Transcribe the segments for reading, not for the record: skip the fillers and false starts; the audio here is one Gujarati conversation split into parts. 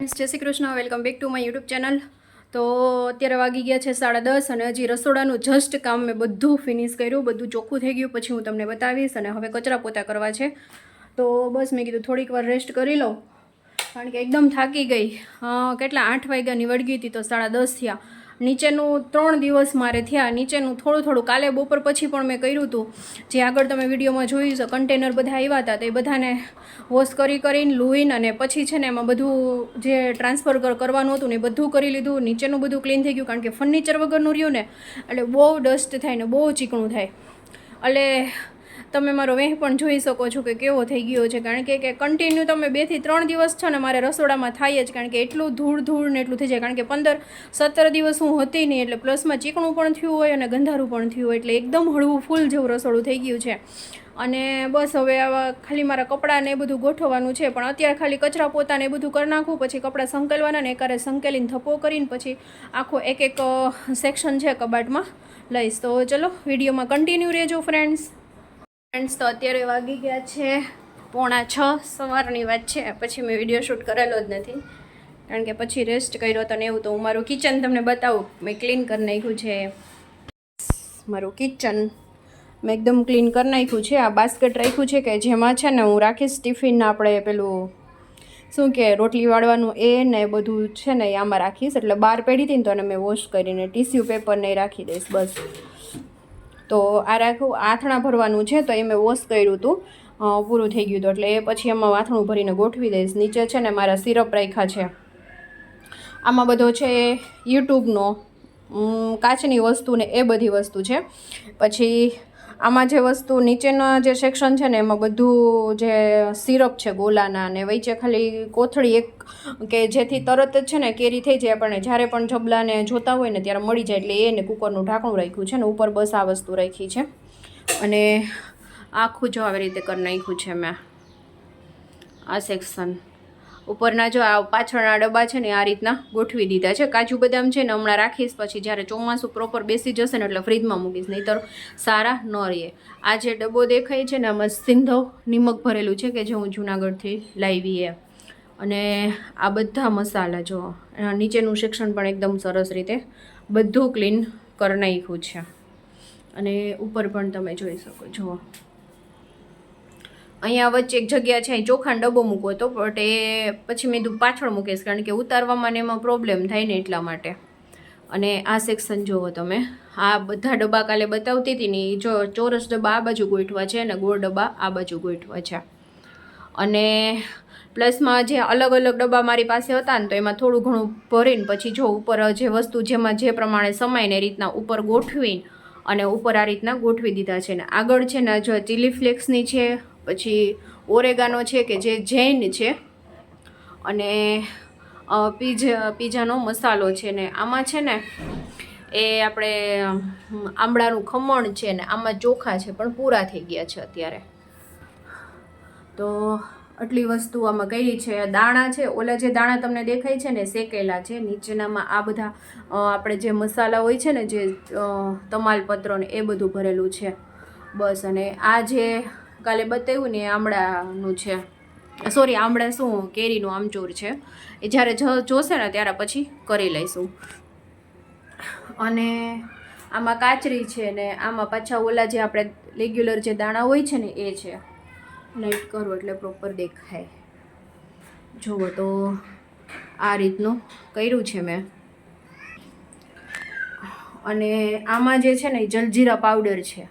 જય Shri Krishna, welcome back to my YouTube channel. તો અત્યારે વાગી ગયા છે 10:30 અને હજી રસોડાનું જસ્ટ કામ મેં બધું ફિનિશ કર્યું, બધું ચોખ્ખું થઈ ગયું. પછી હું તમને બતાવીશ અને હવે કચરા પોતા કરવા છે. તો બસ મેં કીધું થોડીક વાર રેસ્ટ કરી લઉં, કારણ કે એકદમ થાકી ગઈ. કેટલા 8 વાગ્યાની વળગી હતી તો 10:30 થયા. નીચેનું 3 દિવસ મારે થયા. નીચેનું થોડું કાલે બપોર પછી પણ મેં કર્યું હતું, જે આગળ તમે વિડીયોમાં જોયું છે. કન્ટેનર બધા આવ્યા હતા તો એ બધાને વોશ કરીને લૂઈને અને પછી છે ને એમાં બધું જે ટ્રાન્સફર કરવાનું હતું ને એ બધું કરી લીધું. નીચેનું બધું ક્લીન થઈ ગયું, કારણ કે ફર્નિચર વગરનું રહ્યું ને એટલે બહુ ડસ્ટ થાય ને બહુ ચીકણું થાય. એટલે તમે મારો વેહ પણ જોઈ શકો છો કે કેવો થઈ ગયો છે, કારણ કે કન્ટિન્યુ તમે 2 થી 3 દિવસ છો ને મારે રસોડામાં થાય જ, કારણ કે એટલું ધૂળ ને એટલું થઈ જાય. કારણ કે 15-17 દિવસ હું હતી નહીં, એટલે પ્લસમાં ચીકણું પણ થયું હોય અને ગંધારું પણ થયું હોય, એટલે એકદમ હળવું ફૂલ જેવું રસોડું થઈ ગયું છે. અને બસ હવે આવા ખાલી મારા કપડાં ને એ બધું ગોઠવવાનું છે, પણ અત્યારે ખાલી કચરા પોતાને એ બધું કરી નાખું, પછી કપડાં સંકેલવાના ને એકારે સંકેલીને થપ્પો કરીને પછી આખો એક સેક્શન છે કબાટમાં લઈશ. તો ચલો વિડીયોમાં કન્ટિન્યુ રહેજો ફ્રેન્ડ્સ. તો અત્યારે વાગી ગયા છે 5:45 સવારની વાત છે. પછી મેં વિડીયો શૂટ કરેલો જ નથી, કારણ કે પછી રેસ્ટ કર્યો હતો ને એવું. તો હું મારું કિચન તમને બતાવું, મેં ક્લીન કરી નાખ્યું છે. મારું કિચન મેં એકદમ ક્લીન કરી નાખ્યું છે. આ બાસ્કેટ રાખ્યું છે કે જેમાં છે ને હું રાખીશ ટિફિન, આપણે પેલું શું કે રોટલી વાળવાનું એ ને બધું છે ને એ આમાં રાખીશ. એટલે બહાર પડી હતી ને તો મેં વોશ કરીને ટીશ્યુ પેપર ને રાખી દઈશ બસ. તો આ રાખું. આથણા ભરવાનું છે તો એ મેં વોશ કર્યું હતું, પૂરું થઈ ગયું હતું, એટલે એ પછી એમાં આથણું ભરીને ગોઠવી દઈશ. નીચે છે ને મારા સિરપ રાખ્યા છે. આમાં બધો છે યુટ્યુબનો, કાચની વસ્તુ ને એ બધી વસ્તુ છે. પછી આમાં જે વસ્તુ નીચેના જે સેક્શન છે ને એમાં બધું જે સિરપ છે ગોલાના, ને વચ્ચે ખાલી કોથળી એક કે જેથી તરત જ છે ને કેરી થઈ જાય, આપણને જ્યારે પણ જબલાને જોતા હોય ને ત્યારે મળી જાય, એટલે એને કુકરનું ઢાંકણું રાખ્યું છે ને ઉપર બસ આ વસ્તુ રાખી છે. અને આખું જો આવી રીતે કરી નાખ્યું છે મેં આ સેક્શન. ઉપરના જો આ પાછળના ડબ્બા છે ને આ રીતના ગોઠવી દીધા છે. કાજુ બદામ છે ને હમણાં રાખીશ, પછી જ્યારે ચોમાસું પ્રોપર બેસી જશે ને એટલે ફ્રીજમાં મૂકીશ, નહીંતર સારા ન રહે. આ જે ડબ્બો દેખાય છે ને આમાં સિંધવ નિમક ભરેલું છે કે જે હું જૂનાગઢથી લાવી એ. અને આ બધા મસાલા જો નીચેનું સેક્શન પણ એકદમ સરસ રીતે બધું ક્લીન કરી નાખ્યું છે. અને ઉપર પણ તમે જોઈ શકો છો. અહીંયા વચ્ચે એક જગ્યા છે, અહીં ચોખાનો ડબ્બો મૂકવો હતો, બટ એ પછી મેં કીધું પાછળ મૂકીશ, કારણ કે ઉતારવામાં ને એમાં પ્રોબ્લેમ થાય ને એટલા માટે. અને આ સેક્શન જુઓ તમે, આ બધા ડબ્બા કાલે બતાવતી હતી ને, જો ચોરસ ડબ્બા આ બાજુ ગોઠવા છે અને ગોળ ડબ્બા આ બાજુ ગોઠવા છે. અને પ્લસમાં જે અલગ અલગ ડબ્બા મારી પાસે હતા ને તો એમાં થોડું ઘણું ભરીને પછી જો ઉપર જે વસ્તુ જેમાં જે પ્રમાણે સમાય ને એ રીતના ઉપર ગોઠવીને અને ઉપર આ રીતના ગોઠવી દીધા છે. ને આગળ છે ને જો ચીલી ફ્લેક્સની છે, પછી ઓરેગાનો છે કે જે જૈન છે, અને પીઝાનો મસાલો છે. ને આમાં છે ને એ આપણે આંબળાનું ખમણ છે, ને આમાં ચોખા છે પણ પૂરા થઈ ગયા છે અત્યારે. તો આટલી વસ્તુ આમાં કરી છે. દાણા છે, ઓલા જે દાણા તમને દેખાય છે ને શેકેલા છે. નીચેનામાં આ બધા આપણે જે મસાલા હોય છે ને, જે તમાલપત્ર ને એ બધું ભરેલું છે બસ. અને આ જે કાલે બતાવ્યું ને આમળાનું છે, સોરી આમળા શું કેરીનું આમચૂર છે, એ જ્યારે જોશે ને ત્યારે પછી કરી લઈશું. અને આમાં કાચરી છે, ને આમાં પાછા ઓલા જે આપણે રેગ્યુલર જે દાણા હોય છે ને એ છે. લાઇટ કરો એટલે પ્રોપર દેખાય. જુઓ તો આ રીતનું કર્યું છે મેં. અને આમાં જે છે ને એ જલજીરા પાવડર છે,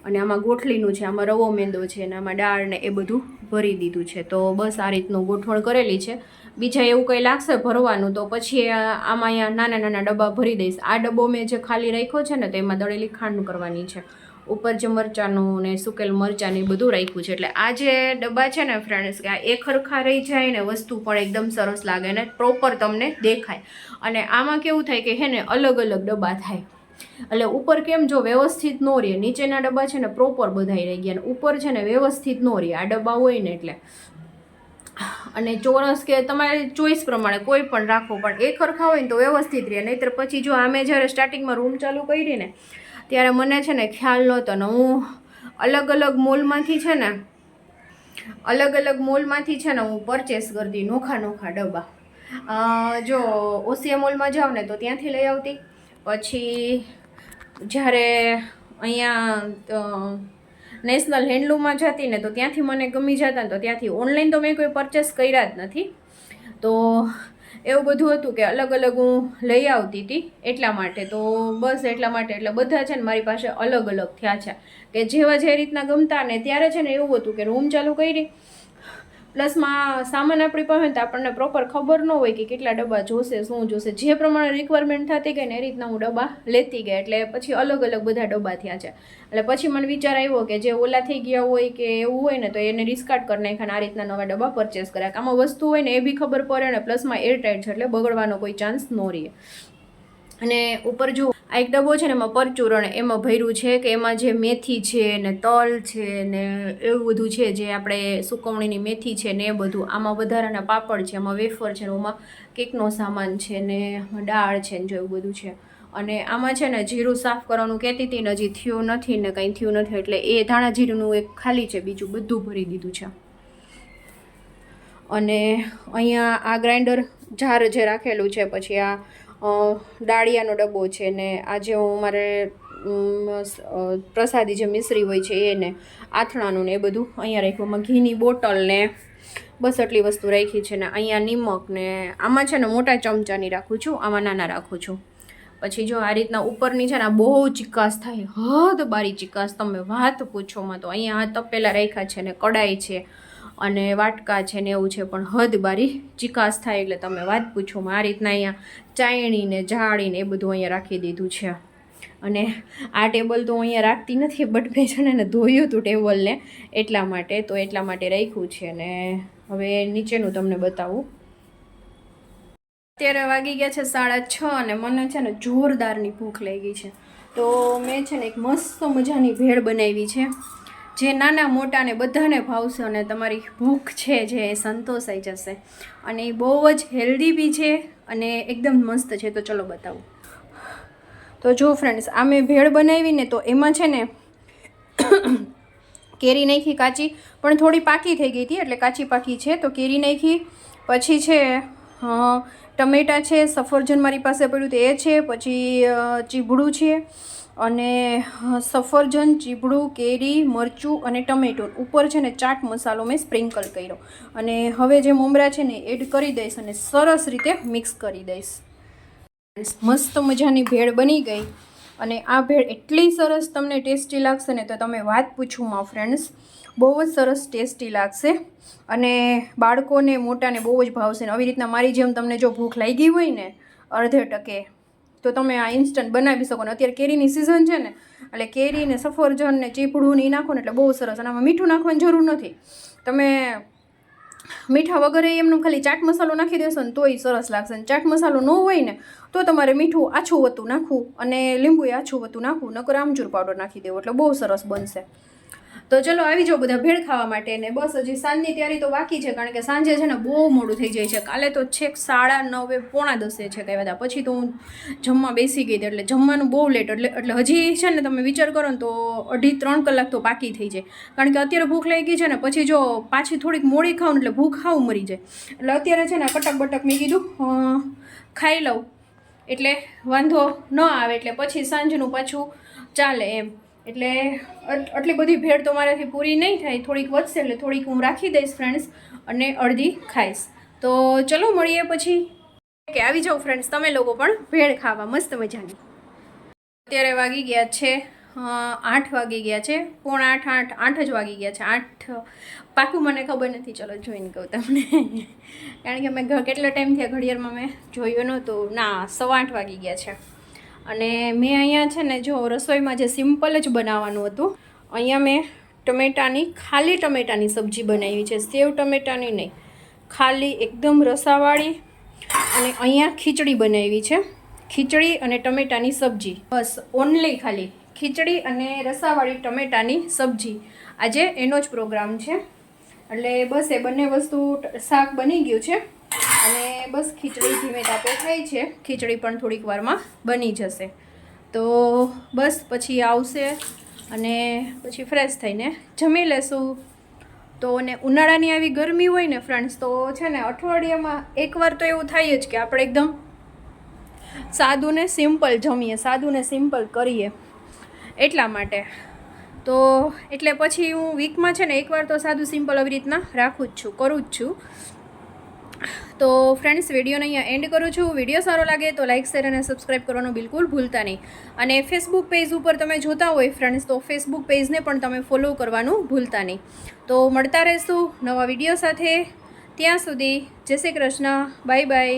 અને આમાં ગોઠલીનું છે, આમાં રવો મેંદો છે, અને આમાં દાળ ને એ બધું ભરી દીધું છે. તો બસ આ રીતનું ગોઠવણ કરેલી છે. બીજા એવું કંઈ લાગશે ભરવાનું તો પછી આમાં અહીંયા નાના નાના ડબ્બા ભરી દઈશ. આ ડબ્બો મેં જે ખાલી રાખ્યો છે ને તો એમાં દળેલી ખાંડ કરવાની છે. ઉપર જે મરચાંનું ને સુકેલ મરચાંને એ બધું રાખ્યું છે. એટલે આ જે ડબ્બા છે ને ફ્રેન્ડ્સ, કે આ એક સરખા રહી જાય ને વસ્તુ પણ એકદમ સરસ લાગે ને પ્રોપર તમને દેખાય. અને આમાં કેવું થાય કે હે ને અલગ અલગ ડબ્બા થાય, એટલે ઉપર કેમ જો વ્યવસ્થિત ન રહે. નીચેના ડબ્બા છે ને પ્રોપર બધાય રહી ગયા, અને ઉપર છે ને વ્યવસ્થિત ન રહે આ ડબ્બા હોય ને એટલે. અને ચોરસ કે તમારી ચોઈસ પ્રમાણે કોઈ પણ રાખો, પણ એક સરખા હોય ને તો વ્યવસ્થિત રહે. નહીંતર પછી જો અમે જ્યારે સ્ટાર્ટિંગમાં રૂમ ચાલુ કરી ને ત્યારે મને છે ને ખ્યાલ નહોતો, ને હું અલગ અલગ મોલમાંથી છે ને હું પરચેસ કરતી નોખા નોખા ડબ્બા. જો ઓસિયા મોલમાં જાઓ ને તો ત્યાંથી લઈ આવતી. પછી જ્યારે અહીંયા નેશનલ હેન્ડલૂમમાં જતી ને તો ત્યાંથી મને ગમી જતા ને તો ત્યાંથી. ઓનલાઈન તો મેં કોઈ પરચેસ કર્યા જ નથી. તો એવું બધું હતું કે અલગ અલગ હું લઈ આવતી હતી એટલા માટે. તો બસ એટલા માટે એટલે બધા છે ને મારી પાસે અલગ અલગ થયા છે કે જેવા જે રીતના ગમતા ને ત્યારે છે ને એવું હતું કે રૂમ ચાલુ કરી પ્લસમાં સામાન આપણી પાસે તો આપણને પ્રોપર ખબર ન હોય કે કેટલા ડબ્બા જોશે શું જોશે. જે પ્રમાણે રિક્વાયરમેન્ટ થતી ગઈ ને એ રીતના હું ડબ્બા લેતી ગઈ. એટલે પછી અલગ અલગ બધા ડબ્બા થયા છે. એટલે પછી મને વિચાર આવ્યો કે જે ઓલા થઈ ગયા હોય કે એવું હોય ને તો એને ડિસ્કાર્ડ કરી નાખ્યા આ રીતના નવા ડબ્બા પરચેસ કર્યા. આમાં વસ્તુ હોય ને એ બી ખબર પડે ને પ્લસમાં એરટાઈટ છે એટલે બગડવાનો કોઈ ચાન્સ ન રહે. અને ઉપર જો આ એક ડબ્બો છે ને એમાં પરચુરણ એમાં ભર્યું છે કે એમાં જે મેથી છે ને તલ છે ને એવું બધું છે જે આપણે સુકવણીની મેથી છે ને એ બધું. આમાં વધારાના પાપડ છે, આમાં વેફર છે, આમાં કેકનો સામાન છે ને દાળ છે ને જો એવું બધું છે. અને આમાં છે ને જીરું સાફ કરવાનું કહેતી હતી ને હજી થયું નથી ને કંઈ થયું નથી એટલે એ ધાણા જીરુંનું એક ખાલી છે, બીજું બધું ભરી દીધું છે. અને અહીંયા આ ગ્રાઇન્ડર જાર જે રાખેલું છે. પછી આ દાળિયાનો ડબ્બો છે ને આજે હું મારે પ્રસાદી જે મિશ્રી હોય છે એને આથણાનું ને એ બધું અહીંયા રાખ્યું. આમાં ઘીની બોટલ ને બસ આટલી વસ્તુ રાખી છે. ને અહીંયા નિમક ને આમાં છે ને મોટા ચમચાની રાખું છું, આમાં નાના રાખું છું. પછી જો આ રીતના ઉપરની છે ને બહુ ચિકાસ થાય, હદ બારી ચિકાસ, તમે વાત પૂછોમાં. તો અહીંયા આ તપેલા રાખ્યા છે ને કડાઈ છે અને વાટકા છે ને એવું છે પણ હદ બારી ચિકાસ થાય એટલે તમે વાત પૂછોમાં. આ રીતના અહીંયા ચાયણી ને જાળી ને એ બધું અહીંયા રાખી દીધું છે. અને આ ટેબલ તો અહીંયા રાખતી નથી બટ મેં છે ને ધોયું હતું ટેબલને એટલા માટે. તો એટલા માટે રાખ્યું છે. ને હવે નીચેનું તમને બતાવું. અત્યારે વાગી ગયા છે 6:30 અને મને છે ને જોરદારની ભૂખ લાગી છે. તો મેં છે ને એક મસ્ત મજાની ભેળ બનાવી છે જે નાના મોટાને બધાને ભાવશે અને તમારી ભૂખ છે જે એ સંતોષાઈ જશે. અને એ બહુ જ હેલ્ધી બી છે અને એકદમ મસ્ત છે. તો ચલો બતાવું. તો જો ફ્રેન્ડ્સ આ મેં ભેળ બનાવી ને તો એમાં છે ને કેરી નાખી કાચી, પણ થોડી પાકી થઈ ગઈ હતી એટલે કાચી પાકી છે તો કેરી નાખી. પછી છે ટમેટા છે, સફરજન મારી પાસે પડ્યું તો એ છે, પછી ચીભડું છે અને સફરજન, ચીભડું, કેરી, મરચું અને ટમેટું. ઉપર છે ને ચાટ મસાલો મેં સ્પ્રિંકલ કર્યો. અને હવે જે મમરા છે ને એડ કરી દઈશ અને સરસ રીતે મિક્સ કરી દઈશ. મસ્ત મજાની ભેળ બની ગઈ. અને આ ભેળ એટલી સરસ તમને ટેસ્ટી લાગશે ને તો તમે વાત પૂછું માં ફ્રેન્ડ્સ, બહુ જ સરસ ટેસ્ટી લાગશે. અને બાળકોને મોટાને બહુ જ ભાવશે. ને આવી રીતના મારી જેમ તમને જો ભૂખ લાગી હોય ને અડધે ટકે તો તમે આ ઇન્સ્ટન્ટ બનાવી શકો. ને અત્યારે કેરીની સિઝન છે ને એટલે કેરી ને સફરજન ને ચીપડું ને એ નાખો ને એટલે બહુ સરસ. અને આમાં મીઠું નાખવાની જરૂર નથી, તમે મીઠા વગર એમનું ખાલી ચાટ મસાલો નાખી દેશો ને તોય સરસ લાગશે. અને ચાટ મસાલો ન હોય ને તો તમારે મીઠું આછું વતું નાખવું અને લીંબુએ આછું વતું નાખવું, નકર આમચૂર પાવડર નાખી દેવો એટલે બહુ સરસ બનશે. તો ચલો આવી જાઓ બધા ભેળ ખાવા માટે. ને બસ હજી સાંજની તૈયારી તો બાકી છે કારણ કે સાંજે છે ને બહુ મોડું થઈ જાય છે. કાલે તો છેક 9:30 પોણા 10 છે કઈ બધા. પછી તો હું જમવા બેસી ગઈ હતી એટલે જમવાનું બહુ લેટ. એટલે હજી છે ને તમે વિચાર કરો ને તો 2.5-3 કલાક તો બાકી થઈ જાય. કારણ કે અત્યારે ભૂખ લાગી છે ને પછી જો પાછી થોડીક મોડી ખાવ ને એટલે ભૂખ ખાવ મરી જાય. એટલે અત્યારે છે ને કટક બટક મેં કીધું ખાઈ લઉં એટલે વાંધો ન આવે, એટલે પછી સાંજનું પાછું ચાલે એમ. એટલે આટલી બધી ભેળ તો મારાથી પૂરી નહીં થાય, થોડીક વધશે એટલે થોડીક હું રાખી દઈશ ફ્રેન્ડ્સ અને અડધી ખાઈશ. તો ચલો મળીએ પછી. કે આવી જાઓ ફ્રેન્ડ્સ તમે લોકો પણ ભેળ ખાવા મસ્ત મજાની. અત્યારે વાગી ગયા છે 8 વાગી ગયા છે, 7:45 8 જ વાગી ગયા છે. 8 પાકું મને ખબર નથી, ચલો જોઈને કહું તમને કારણ કે મેં કેટલો ટાઈમ થયા ઘડિયાળમાં મેં જોયું નહોતું. ના 8:15 વાગી ગયા છે. અને મેં અહીંયા છે ને જો રસોઈમાં જે સિમ્પલ જ બનાવવાનું હતું, અહીંયા મેં ખાલી ટમેટાની સબ્જી બનાવી છે, સેવ ટમેટાની નહીં, ખાલી એકદમ રસાવાળી. અને અહીંયા ખીચડી બનાવી છે, ખીચડી અને ટમેટાની સબ્જી, બસ ઓનલી ખાલી ખીચડી અને રસાવાળી ટમેટાની સબ્જી. આજે એનો જ પ્રોગ્રામ છે એટલે બસ એ બંને વસ્તુ, શાક બની ગયું છે અને બસ ખીચડી ધીમે તાપે થાય છે. ખીચડી પણ થોડીક વારમાં બની જશે. તો બસ પછી આવશે અને પછી ફ્રેશ થઈને જમી લેશું. તો ને ઉનાળાની આવી ગરમી હોય ને ફ્રેન્ડ્સ, તો છે ને અઠવાડિયામાં એકવાર તો એવું થાય જ કે આપણે એકદમ સાદું ને સિમ્પલ જમીએ, સાદું ને સિમ્પલ કરીએ એટલા માટે. તો એટલે પછી હું વીકમાં છે ને એકવાર તો સાદું સિમ્પલ આવી રીતના રાખું જ છું, કરું જ છું. તો ફ્રેન્ડ્સ, વિડીયોને અહીંયા એન્ડ કરું છું. વિડીયો સારો લાગે તો લાઇક, શેર અને સબસ્ક્રાઈબ કરવાનું બિલકુલ ભૂલતા નહીં. અને ફેસબુક પેજ ઉપર તમે જોતા હોય ફ્રેન્ડ્સ, તો ફેસબુક પેજને પણ તમે ફોલો કરવાનું ભૂલતા નહીં. તો મળતા રહીશું નવા વિડીયો સાથે. ત્યાં સુધી જય શ્રી કૃષ્ણ, બાય બાય.